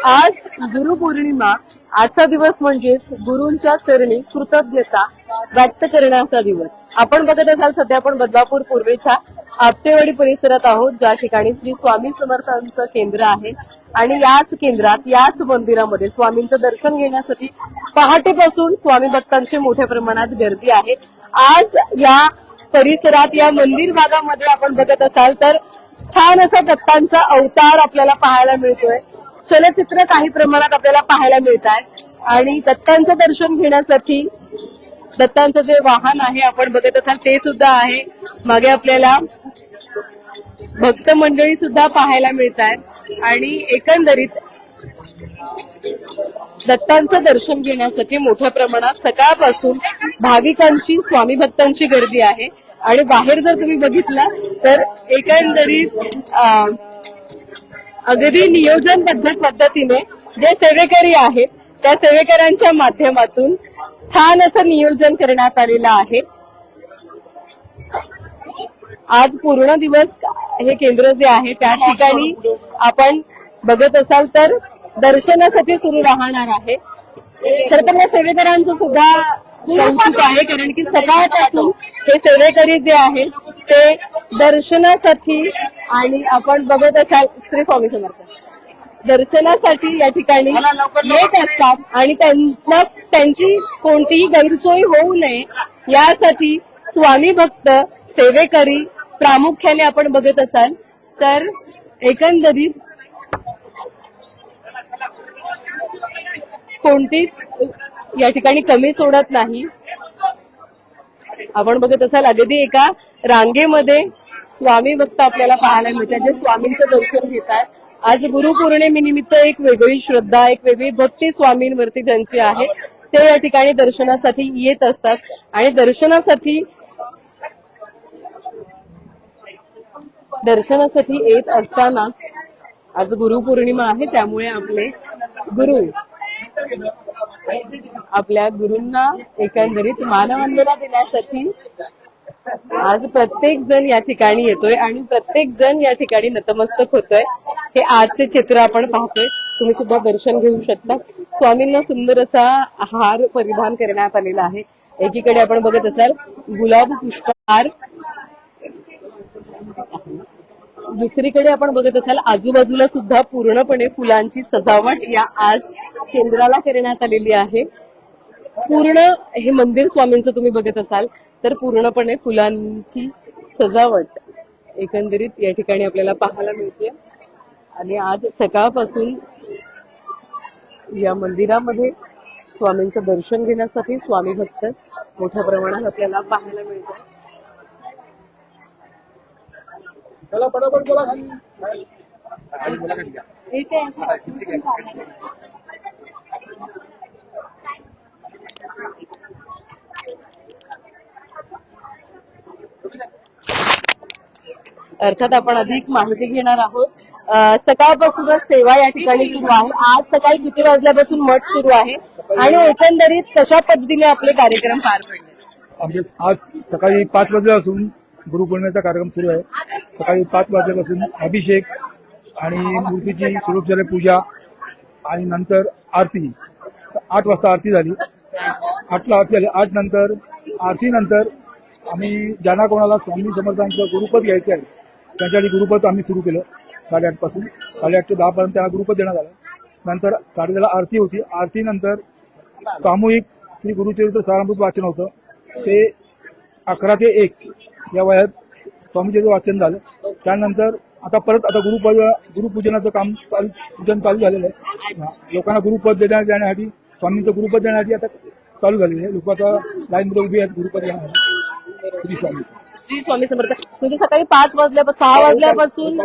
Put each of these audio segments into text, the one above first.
आज गुरुपौर्णिमा. आजचा दिवस म्हणजेच गुरूंच्या चरणी कृतज्ञता व्यक्त करण्याचा दिवस. आपण बघत असाल सध्या आपण बदलापूर पूर्वेच्या आपटेवाडी परिसरात आहोत, ज्या ठिकाणी श्री स्वामी समर्थांचं केंद्र आहे. आणि याच केंद्रात, याच मंदिरामध्ये स्वामींचं दर्शन घेण्यासाठी पहाटेपासून स्वामी भक्तांची मोठ्या प्रमाणात गर्दी आहे. आज या परिसरात, या मंदिर भागामध्ये आपण बघत असाल तर छान असा दत्तांचा अवतार आपल्याला पाहायला मिळतोय. चलचित्र काही प्रमाणात आपल्याला पाहायला मिळत आहे. आणि दत्तांचं दर्शन घेण्यासाठी दत्तांचं जे वाहन आहे आपण बघत असाल ते सुद्धा आहे. मागे आपल्याला भक्त मंडळी सुद्धा पाहायला मिळत आहेत. आणि एकंदरीत दत्तांचं दर्शन घेण्यासाठी मोठ्या प्रमाणात सकाळपासून भाविकांची, स्वामी भक्तांची गर्दी आहे. आणि बाहेर जर तुम्ही बघितलं तर एकंदरीत अगदी नियोजनबद्ध पद्धतीने जे सेवेकरी आहेत त्या सेवेकऱ्यांच्या माध्यमातून छान असं नियोजन करण्यात आलेलं आहे. आज पूर्ण दिवस हे केंद्र जे आहे त्या ठिकाणी आपण बघत असाल तर दर्शनासाठी सुरू राहणार आहे. खर तर या सेवेकरांचं सुद्धा कौतुक आहे, कारण की सकाळपासून हे सेवेकरी जे आहेत ते दर्शनासाठी, आणि आपण बघत असाल श्री स्वामी समर्थ, दर्शनासाठी या ठिकाणी येत असतात. आणि त्यांना त्यांची कोणतीही गैरसोय होऊ नये यासाठी स्वामी भक्त, सेवेकरी प्रामुख्याने आपण बघत असाल तर एकंदरीत कोणतीच या ठिकाणी कमी सोडत नाही. आपण बघत असाल अगदी एका रांगेमध्ये स्वामी भक्त आपल्याला पाहायला मिळतात, जे स्वामींचं दर्शन घेतात. आज गुरुपौर्णिमेनिमित्त एक वेगळी श्रद्धा, एक वेगळी भक्ती स्वामींवरती ज्यांची आहे ते या ठिकाणी दर्शनासाठी येत असतात. आणि दर्शनासाठी येत असताना आज गुरुपौर्णिमा आहे, त्यामुळे आपले गुरु आपल्या गुरूंना एकंदरीत मानवंदना देण्यासाठी आज प्रत्येक जण या ठिकाणी येतोय आणि प्रत्येक जण या ठिकाणी नतमस्तक होतोय. हे आजचे चित्र आपण पाहतोय. तुम्ही सुद्धा दर्शन घेऊ शकता. स्वामींना सुंदर असा हार परिधान करण्यात आलेला आहे. एकीकडे आपण बघत असाल गुलाब पुष्पहार, दुसरीकडे आपण बघत असाल आजूबाजूला सुद्धा पूर्णपणे फुलांची सजावट या आज केंद्राला करण्यात आलेली आहे. पूर्ण हे मंदिर स्वामींचं तुम्ही बघत असाल तर पूर्णपणे फुलांची सजावट एकंदरीत या ठिकाणी आपल्याला पाहायला मिळते. आणि आज सकाळपासून या मंदिरामध्ये स्वामींचं दर्शन घेण्यासाठी स्वामी भक्त मोठ्या प्रमाणात आपल्याला पाहायला मिळतात. अर्थात आपण अधिक माहिती घेणार आहोत. सकाळपासूनच सेवा या ठिकाणी सुरू आहे. आज सकाळी किती वाजल्यापासून मठ सुरू आहे आणि एकंदरीत कशा पद्धतीने आपले कार्यक्रम पार पडले? आज सकाळी 5 वाजल्यापासून गुरुपौर्णिमेचा कार्यक्रम सुरू आहे. सकाळी 5 वाजल्यापासून अभिषेक आणि मूर्तीची स्वरूपचार्य पूजा आणि नंतर आरती. 8 वाजता आरती झाली. 8ला आरती झाली. 8 नंतर आरती नंतर आम्ही ज्यांना कोणाला स्वामी समर्थांचं गुरुपद घ्यायचं आहे त्यांच्यासाठी गुरुपद आम्ही सुरू केलं. 8:30 पासून 8:30 ते 10 पर्यंत त्यांना गुरुपद देण्यात आलं. नंतर 10:30ला आरती होती. आरती नंतर सामूहिक श्री गुरुचरित्र सारामृत वाचन होतं. ते 11 ते 1 या वयात स्वामीचरित्र वाचन झालं. त्यानंतर आता गुरुपूजनाचं काम पूजन चालू झालेलं आहे. लोकांना गुरुपद देण्यासाठी, स्वामींचं गुरुपद देण्यासाठी आता चालू झालेलं आहे. लोक आता लाईनमध्ये उभी आहेत गुरुपद घेण्यासाठी. श्री स्वामी समर्थ. म्हणजे सकाळी 5 वाजल्यापासून 6 वाजल्यापासून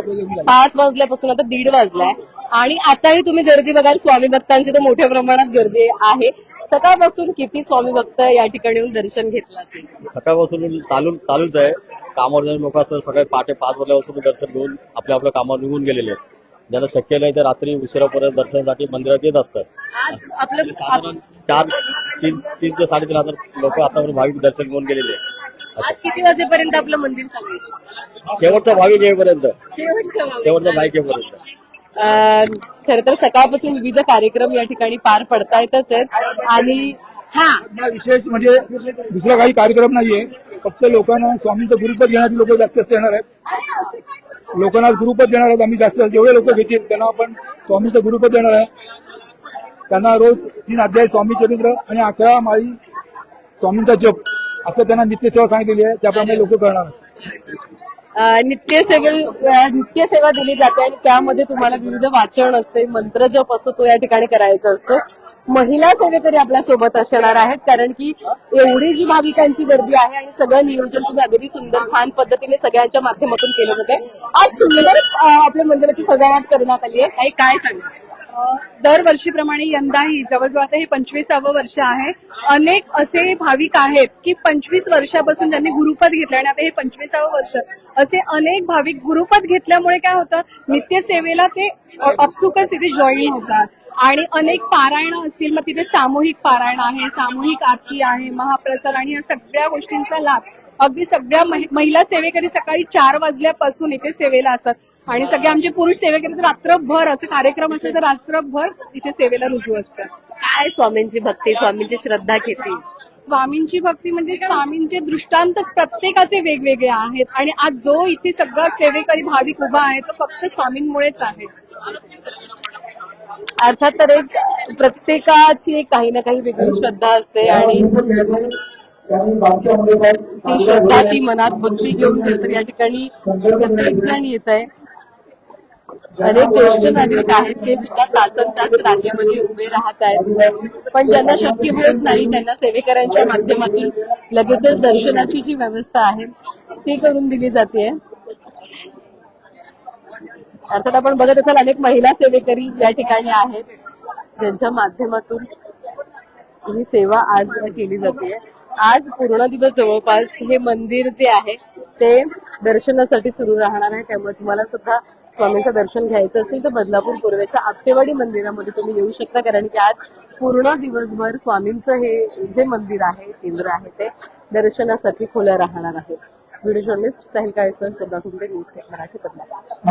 5 वाजल्यापासून आता 1:30 वाजलाय आणि आताही तुम्ही गर्दी बघाल स्वामी भक्तांची तर मोठ्या प्रमाणात गर्दी आहे. सकाळपासून किती स्वामी भक्त या ठिकाणी येऊन दर्शन घेतलं? सकाळपासून चालूच आहे. कामावर जाऊन लोक असं सकाळी पहाटे 5 वाजल्यापासून दर्शन घेऊन आपल्या कामावर निघून गेलेले आहेत. ज्यांना शक्य नाही तर रात्री उशिरापर्यंत दर्शनासाठी मंदिरात येत असतात. साधारण 3 ते 3.5 हजार लोक आतापर्यंत भाविक दर्शन घेऊन गेलेले आहेत. आज किती वाजेपर्यंत आपलं मंदिर चालू आहे? शेवटचा भाविक येईपर्यंत, शेवटचा भाविक येईपर्यंत. खर तर सकाळपासून विविध कार्यक्रम या ठिकाणी पार पडता येतच आहेत आणि हा विशेष म्हणजे दुसरा काही कार्यक्रम नाहीये, फक्त लोकांना स्वामींचं गुरुपद घेणारी लोक जास्त येणार आहेत. लोकांना गुरुपद देणार आहेत आम्ही जास्त, जेवढे लोक घेतील त्यांना आपण स्वामींचं गुरुपद देणार आहे. त्यांना रोज 3 अध्याय स्वामी चरित्र आणि 11 माळी स्वामींचा जप असं त्यांना नित्यसेवा सांगितलेली आहे, त्याप्रमाणे लोक करणार आहेत. नित्यसेवा दिली जाते आणि त्यामध्ये तुम्हाला विविध वाचन असते, मंत्रजप असतो तो या ठिकाणी करायचा असतो. महिला सेवेकरी आपल्या सोबत असणार आहेत कारण की एवढी जी भाविकांची गर्दी आहे आणि सगळं नियोजन तुम्ही अगदी सुंदर छान पद्धतीने सगळ्यांच्या माध्यमातून केलं जाते. आज सुंदर आपल्या मंदिराची सजावट करण्यात आली आहे. काय सांगा? दरवर्षीप्रमाणे यंदाही जवळजवळ आता हे 25वे वर्ष आहे. अनेक असे भाविक आहेत की 25 वर्षापासून ज्यांनी गुरुपद घेतलं आणि आता हे 25वे वर्ष. असे अनेक भाविक गुरुपद घेतल्यामुळे काय होतं, नित्यसेवेला ते अपसुकच तिथे जॉईन होतात आणि अनेक पारायण असतील, मग तिथे सामूहिक पारायण आहे, सामूहिक आरती आहे, महाप्रसाद आणि या सगळ्या गोष्टींचा लाभ अगदी सगळ्या महिला सेवेकरी सकाळी 4 वाजल्यापासून इथे सेवेला असतात आणि सगळे आमचे पुरुष सेवेकरी तर रात्रभर असं कार्यक्रम असेल तर रात्रभर इथे सेवेला रुजू असतात. काय स्वामींची भक्ती, स्वामींची श्रद्धा किती? स्वामींची भक्ती म्हणजे स्वामींचे दृष्टांत प्रत्येकाचे वेगवेगळे आहेत आणि आज जो इथे सगळा सेवेकरी भाविक उभा आहे तो फक्त स्वामींमुळेच आहे. अर्थात तर एक प्रत्येकाची एक काही ना काही वेगळी श्रद्धा असते आणि ती श्रद्धा ती मनात भक्ती घेऊन तर या ठिकाणी प्रत्येक जण येत आहे. अनेक ज्येष्ठ नागरिक आहेत ते सुद्धा तासन रांगेमध्ये उभे राहत आहेत, पण ज्यांना शक्य होत नाही त्यांना सेवेकऱ्यांच्या माध्यमातून लगेचच दर्शनाची जी व्यवस्था आहे ती करून दिली जाते. अर्थात आपण बघत असाल अनेक महिला सेवेकरी या ठिकाणी आहेत ज्यांच्या माध्यमातून ही सेवा आज केली जाते. आज पूर्ण दिवस जवळपास हे मंदिर जे आहे ते दर्शनासाठी सुरू राहणार आहे, त्यामुळे तुम्हाला सुद्धा स्वामींचं दर्शन घ्यायचं असेल तर बदलापूर पूर्वेच्या आपटेवाडी मंदिरामध्ये तुम्ही येऊ शकता कारण की आज पूर्ण दिवसभर स्वामींचं हे जे मंदिर आहे, केंद्र आहे ते दर्शनासाठी खुलं राहणार आहे. व्हिडिओ जर्नलिस्ट साहिल काळेसर, न्यूज टेक मराठी, बदलापूर.